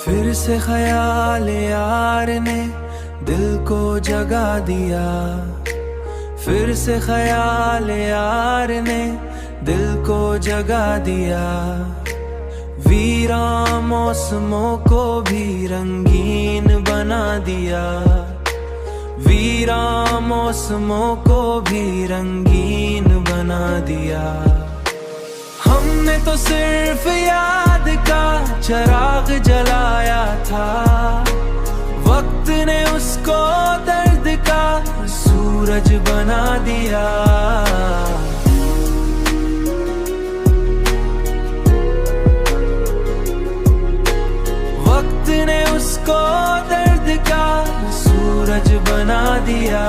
फिर से ख्याल यार ने दिल को जगा दिया, फिर से ख्याल यार ने दिल को जगा दिया। वीरा मौसमों को भी रंगीन बना दिया, वीरा मौसमों को भी रंगीन बना दिया। हमने तो सिर्फ याद का चिराग जलाया था, वक्त ने उसको दर्द का सूरज बना दिया। वक्त ने उसको दर्द का सूरज बना दिया।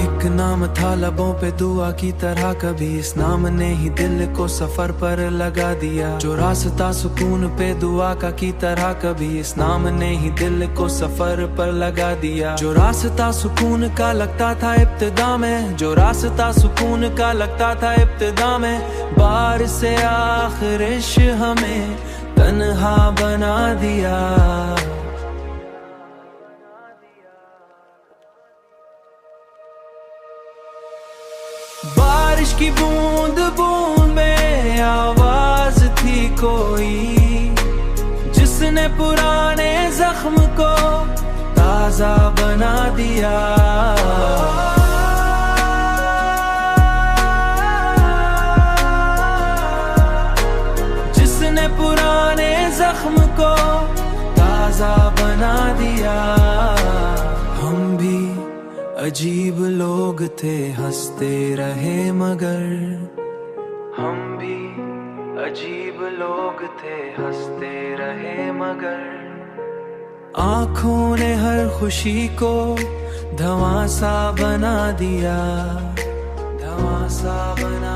एक नाम था लबों पे दुआ की तरह, कभी इस नाम ने ही दिल को सफर पर लगा दिया। जो रास्ता सुकून पे दुआ का की तरह, कभी इस नाम ने ही दिल को सफर पर लगा दिया। जो रास्ता सुकून का लगता था इब्तिदा में, जो रास्ता सुकून का लगता था इब्तिदा में, बार से आखिरिश हमें तन्हा बना दिया। बारिश की बूंद बूंद में आवाज थी कोई, जिसने पुराने जख्म को ताजा बना दिया। जिसने पुराने जख्म को ताजा बना दिया। हम भी अजीब लोग थे, हंसते रहे मगर, हम भी अजीब लोग थे, हंसते रहे मगर। आँखों ने हर खुशी को धुआं सा बना दिया, धुआं सा बना